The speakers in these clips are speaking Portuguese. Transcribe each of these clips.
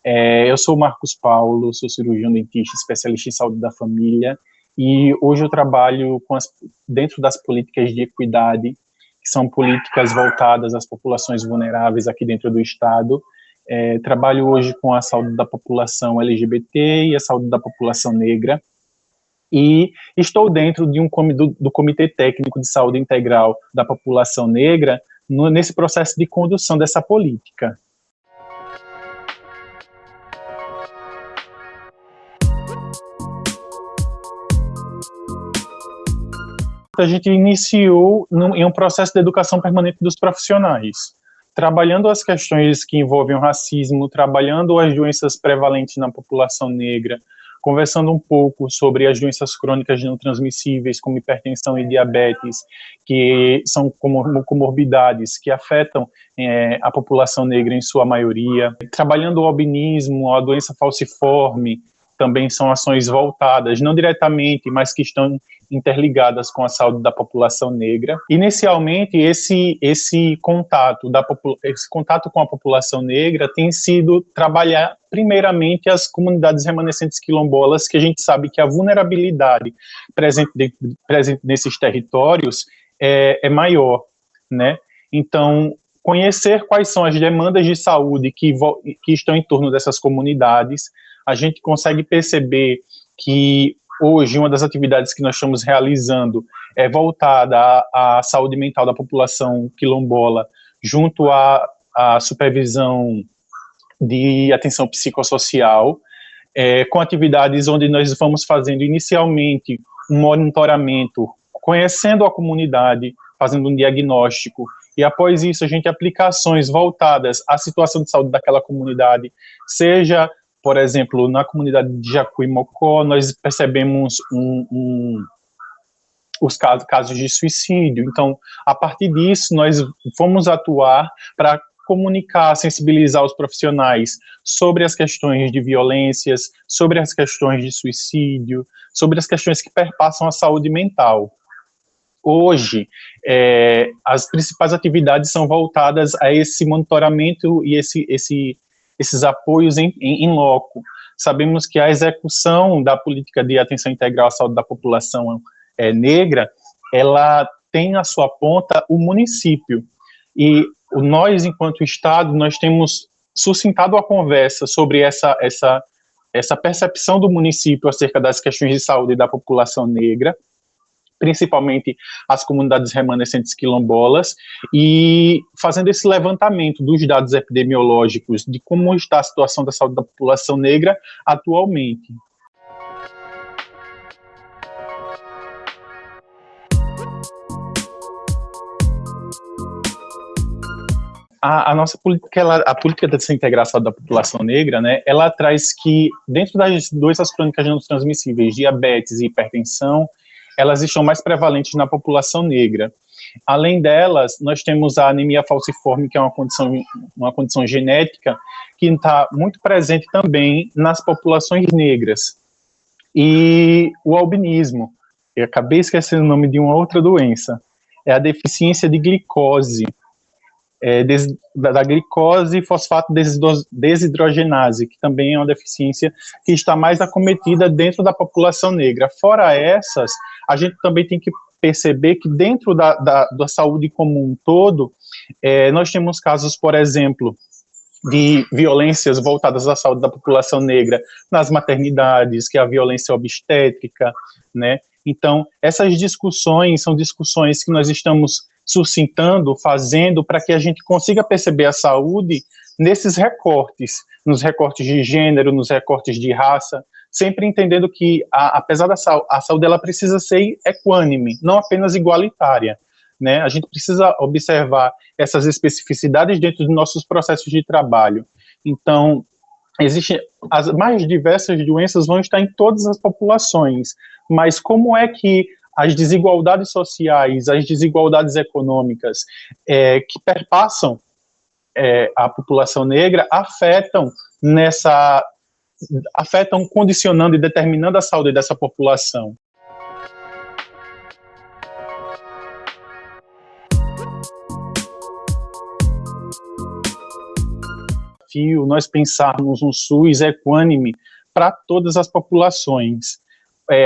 Eu sou o Marcos Paulo, sou cirurgião dentista, especialista em saúde da família, e hoje eu trabalho dentro das políticas de equidade, que são políticas voltadas às populações vulneráveis aqui dentro do Estado. Trabalho hoje com a saúde da população LGBT e a saúde da população negra, e estou dentro do Comitê Técnico de Saúde Integral da População Negra, nesse processo de condução dessa política. A gente iniciou em um processo de educação permanente dos profissionais, trabalhando as questões que envolvem o racismo, trabalhando as doenças prevalentes na população negra, conversando um pouco sobre as doenças crônicas não transmissíveis, como hipertensão e diabetes, que são comorbidades que afetam a população negra em sua maioria. Trabalhando o albinismo, a doença falciforme, também são ações voltadas, não diretamente, mas que estão interligadas com a saúde da população negra. Inicialmente, esse contato com a população negra tem sido trabalhar primeiramente as comunidades remanescentes quilombolas, que a gente sabe que a vulnerabilidade presente nesses territórios é maior, né? Então, conhecer quais são as demandas de saúde que estão em torno dessas comunidades, a gente consegue perceber que hoje uma das atividades que nós estamos realizando é voltada à saúde mental da população quilombola, junto à supervisão de atenção psicossocial, com atividades onde nós vamos fazendo inicialmente um monitoramento, conhecendo a comunidade, fazendo um diagnóstico, e após isso a gente aplica ações voltadas à situação de saúde daquela comunidade, seja, por exemplo, na comunidade de Jacuí-Mocó, nós percebemos os casos de suicídio. Então, a partir disso, nós fomos atuar para comunicar, sensibilizar os profissionais sobre as questões de violências, sobre as questões de suicídio, sobre as questões que perpassam a saúde mental. Hoje, as principais atividades são voltadas a esse monitoramento e esses apoios em loco. Sabemos que a execução da política de atenção integral à saúde da população negra, ela tem à sua ponta o município. E nós, enquanto Estado, nós temos suscitado a conversa sobre essa percepção do município acerca das questões de saúde da população negra, principalmente as comunidades remanescentes quilombolas, e fazendo esse levantamento dos dados epidemiológicos de como está a situação da saúde da população negra atualmente. A nossa política, a política dessa integração da população negra, né, ela traz que, dentro das doenças crônicas não transmissíveis, diabetes e hipertensão, elas estão mais prevalentes na população negra. Além delas, nós temos a anemia falciforme, que é uma condição genética que está muito presente também nas populações negras. E o albinismo, eu acabei esquecendo o nome de uma outra doença, é a deficiência de glicose, da glicose fosfato desidrogenase, que também é uma deficiência que está mais acometida dentro da população negra. Fora essas, a gente também tem que perceber que dentro da saúde como um todo, nós temos casos, por exemplo, de violências voltadas à saúde da população negra nas maternidades, que é a violência obstétrica, né? Então, essas discussões são discussões que nós estamos suscitando, fazendo para que a gente consiga perceber a saúde nesses recortes, nos recortes de gênero, nos recortes de raça, sempre entendendo que, apesar da a saúde, ela precisa ser equânime, não apenas igualitária, né? A gente precisa observar essas especificidades dentro dos nossos processos de trabalho. Então, existem as mais diversas doenças vão estar em todas as populações, mas como é que as desigualdades sociais, as desigualdades econômicas que perpassam a população negra afetam, condicionando e determinando a saúde dessa população. desafio nós pensarmos um SUS equânime para todas as populações.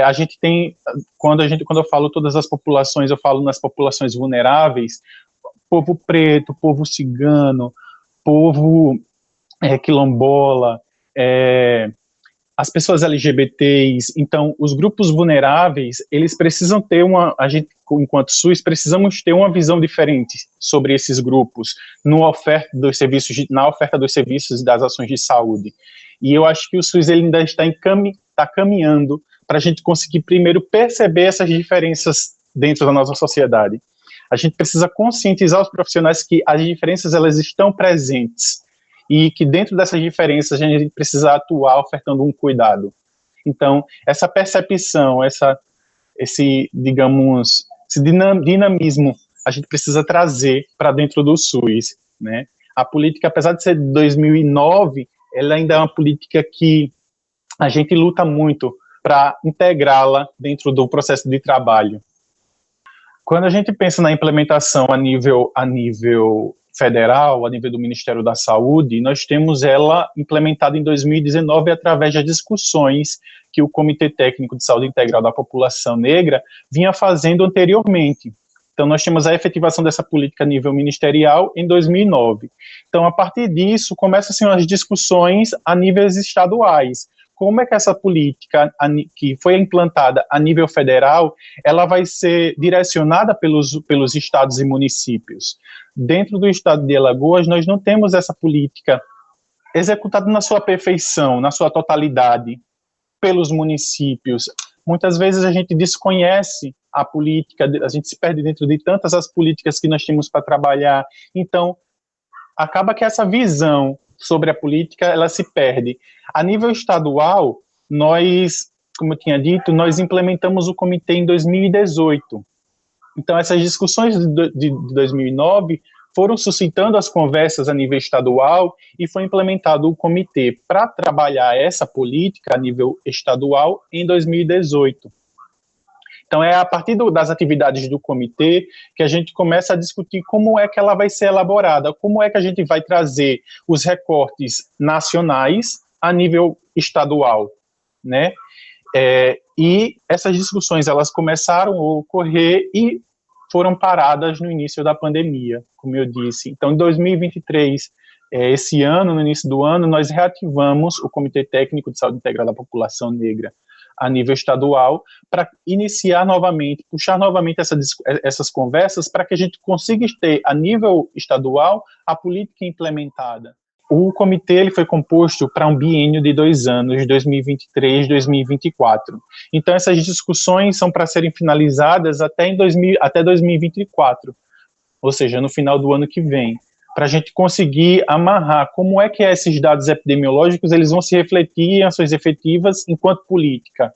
A gente tem, quando eu falo todas as populações, eu falo nas populações vulneráveis, povo preto, povo cigano, povo quilombola, as pessoas LGBTs. Então, os grupos vulneráveis, eles precisam ter a gente, enquanto SUS, precisamos ter uma visão diferente sobre esses grupos na oferta dos serviços e das ações de saúde. E eu acho que o SUS ele ainda está caminhando para a gente conseguir primeiro perceber essas diferenças dentro da nossa sociedade. A gente precisa conscientizar os profissionais que as diferenças elas estão presentes e que dentro dessas diferenças a gente precisa atuar ofertando um cuidado. Então, essa percepção, esse dinamismo, a gente precisa trazer para dentro do SUS, né? A política, apesar de ser de 2009, ela ainda é uma política que a gente luta muito para integrá-la dentro do processo de trabalho. Quando a gente pensa na implementação a nível federal, a nível do Ministério da Saúde, nós temos ela implementada em 2019 através das discussões que o Comitê Técnico de Saúde Integral da População Negra vinha fazendo anteriormente. Então, nós temos a efetivação dessa política a nível ministerial em 2009. Então, a partir disso, começam as discussões a níveis estaduais. Como é que essa política que foi implantada a nível federal, ela vai ser direcionada pelos estados e municípios? Dentro do estado de Alagoas, nós não temos essa política executada na sua perfeição, na sua totalidade, pelos municípios. Muitas vezes a gente desconhece a política, a gente se perde dentro de tantas as políticas que nós temos para trabalhar. Então, acaba que essa visão sobre a política, ela se perde. A nível estadual, nós, como eu tinha dito, nós implementamos o comitê em 2018. Então, essas discussões de 2009 foram suscitando as conversas a nível estadual e foi implementado o comitê para trabalhar essa política a nível estadual em 2018. Então, é a partir das atividades do comitê que a gente começa a discutir como é que ela vai ser elaborada, como é que a gente vai trazer os recortes nacionais a nível estadual, né? E essas discussões, elas começaram a ocorrer e foram paradas no início da pandemia, como eu disse. Então, em 2023, esse ano, no início do ano, nós reativamos o Comitê Técnico de Saúde Integral da População Negra a nível estadual, para iniciar novamente, puxar novamente essas conversas, para que a gente consiga ter, a nível estadual, a política implementada. O comitê ele foi composto para um biênio de 2 anos, 2023 2024. Então, essas discussões são para serem finalizadas até 2024, ou seja, no final do ano que vem, para a gente conseguir amarrar como é que esses dados epidemiológicos eles vão se refletir em ações efetivas enquanto política.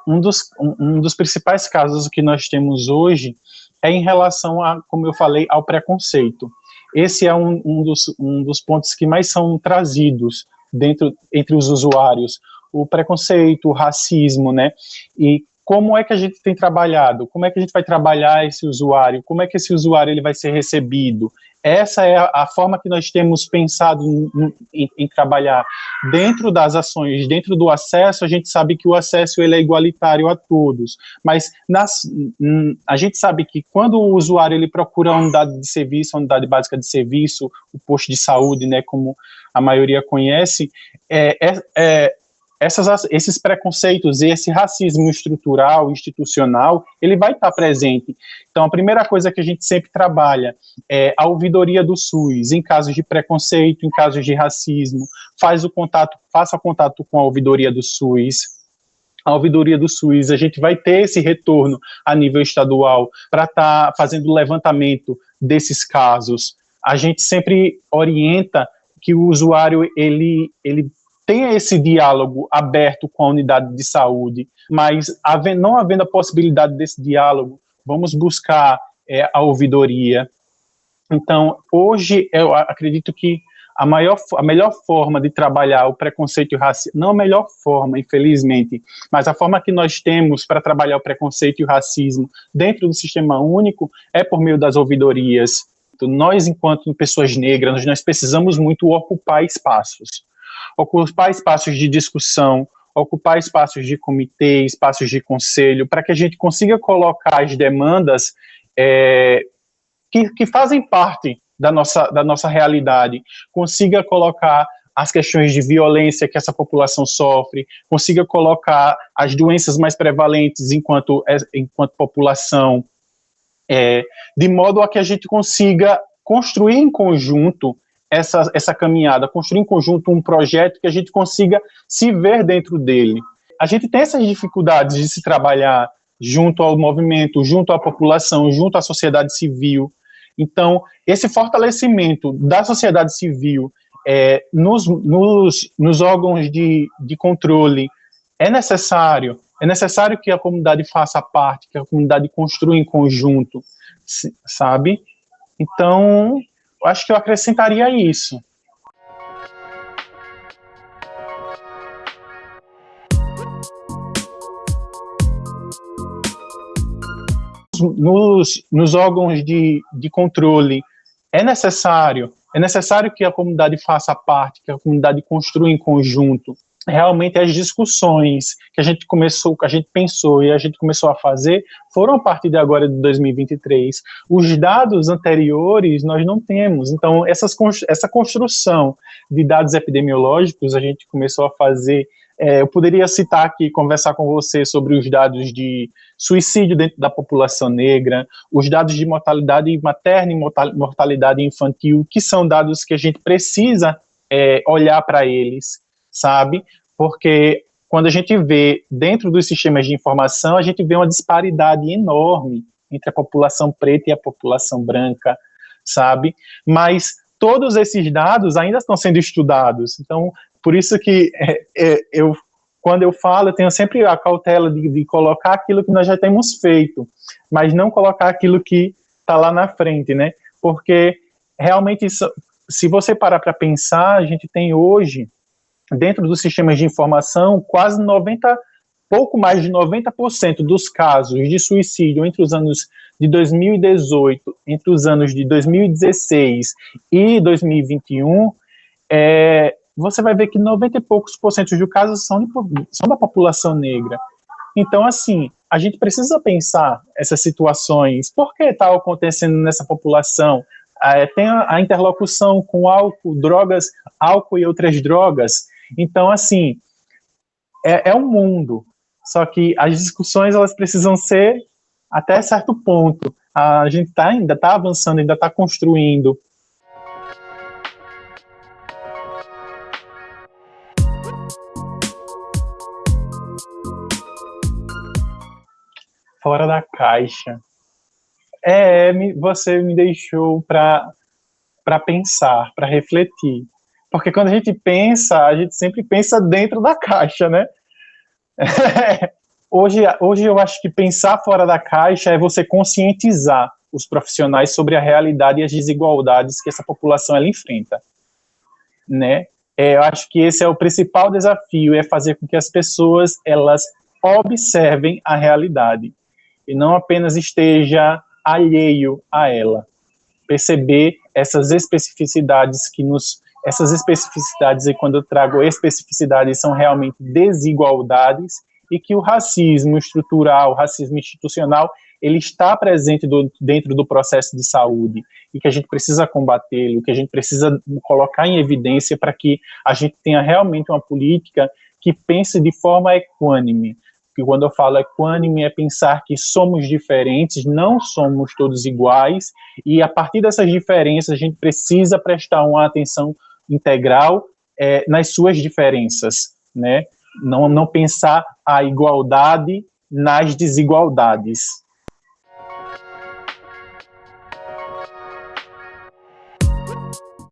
Um dos principais casos que nós temos hoje é em relação a, como eu falei, ao preconceito. Esse é um dos pontos que mais são trazidos entre os usuários, o preconceito, o racismo, né? E como é que a gente tem trabalhado? Como é que a gente vai trabalhar esse usuário? Como é que esse usuário ele vai ser recebido? Essa é a forma que nós temos pensado em trabalhar. Dentro das ações, dentro do acesso, a gente sabe que o acesso ele é igualitário a todos, mas a gente sabe que quando o usuário ele procura a unidade de serviço, a unidade básica de serviço, o posto de saúde, né, como a maioria conhece, esses preconceitos e esse racismo estrutural, institucional, ele vai estar presente. Então, a primeira coisa que a gente sempre trabalha é a ouvidoria do SUS, em casos de preconceito, em casos de racismo, faça contato com a ouvidoria do SUS. A ouvidoria do SUS, a gente vai ter esse retorno a nível estadual para estar fazendo o levantamento desses casos. A gente sempre orienta que o usuário, ele tenha esse diálogo aberto com a unidade de saúde, mas não havendo a possibilidade desse diálogo, vamos buscar a ouvidoria. Então, hoje, eu acredito que a melhor forma de trabalhar o preconceito e o racismo, não a melhor forma, infelizmente, mas a forma que nós temos para trabalhar o preconceito e o racismo dentro do sistema único é por meio das ouvidorias. Então, nós, enquanto pessoas negras, nós precisamos muito ocupar espaços de discussão, ocupar espaços de comitê, espaços de conselho, para que a gente consiga colocar as demandas que fazem parte da nossa realidade, consiga colocar as questões de violência que essa população sofre, consiga colocar as doenças mais prevalentes enquanto população, de modo a que a gente consiga construir em conjunto essa caminhada, construir em conjunto um projeto que a gente consiga se ver dentro dele. A gente tem essas dificuldades de se trabalhar junto ao movimento, junto à população, junto à sociedade civil. Então, esse fortalecimento da sociedade civil nos órgãos de controle é necessário que a comunidade faça parte, que a comunidade construa em conjunto, sabe? Então, acho que eu acrescentaria isso. Nos órgãos de controle é necessário que a comunidade faça parte, que a comunidade construa em conjunto. Realmente as discussões que a gente pensou e a gente começou a fazer foram a partir de agora de 2023. Os dados anteriores nós não temos, então essa construção de dados epidemiológicos a gente começou a fazer. Eu poderia citar aqui, conversar com você sobre os dados de suicídio dentro da população negra, os dados de mortalidade materna e mortalidade infantil, que são dados que a gente precisa olhar para eles, sabe? Porque quando a gente vê dentro dos sistemas de informação, a gente vê uma disparidade enorme entre a população preta e a população branca, sabe? Mas todos esses dados ainda estão sendo estudados, então por isso que quando eu falo, eu tenho sempre a cautela de colocar aquilo que nós já temos feito, mas não colocar aquilo que está lá na frente, né? Porque realmente, se você parar para pensar, a gente tem hoje, dentro dos sistemas de informação, pouco mais de 90% dos casos de suicídio entre os anos de 2018, entre os anos de 2016 e 2021, você vai ver que 90 e poucos por cento dos casos são da população negra. Então, assim, a gente precisa pensar essas situações. Por que está acontecendo nessa população? Tem a interlocução com álcool e outras drogas. Então, assim, é um mundo. Só que as discussões, elas precisam ser até certo ponto. A gente ainda está avançando, ainda está construindo. Fora da caixa. Você me deixou para pensar, para refletir. Porque quando a gente sempre pensa dentro da caixa, né? Hoje eu acho que pensar fora da caixa é você conscientizar os profissionais sobre a realidade e as desigualdades que essa população ela enfrenta, né? Eu acho que esse é o principal desafio, é fazer com que as pessoas elas observem a realidade e não apenas esteja alheio a ela. Perceber essas especificidades e quando eu trago especificidades, são realmente desigualdades, e que o racismo estrutural, o racismo institucional, ele está presente dentro do processo de saúde, e que a gente precisa combatê-lo, que a gente precisa colocar em evidência para que a gente tenha realmente uma política que pense de forma equânime. Que quando eu falo equânime é pensar que somos diferentes, não somos todos iguais, e a partir dessas diferenças a gente precisa prestar uma atenção integral nas suas diferenças, né? Não pensar a igualdade nas desigualdades.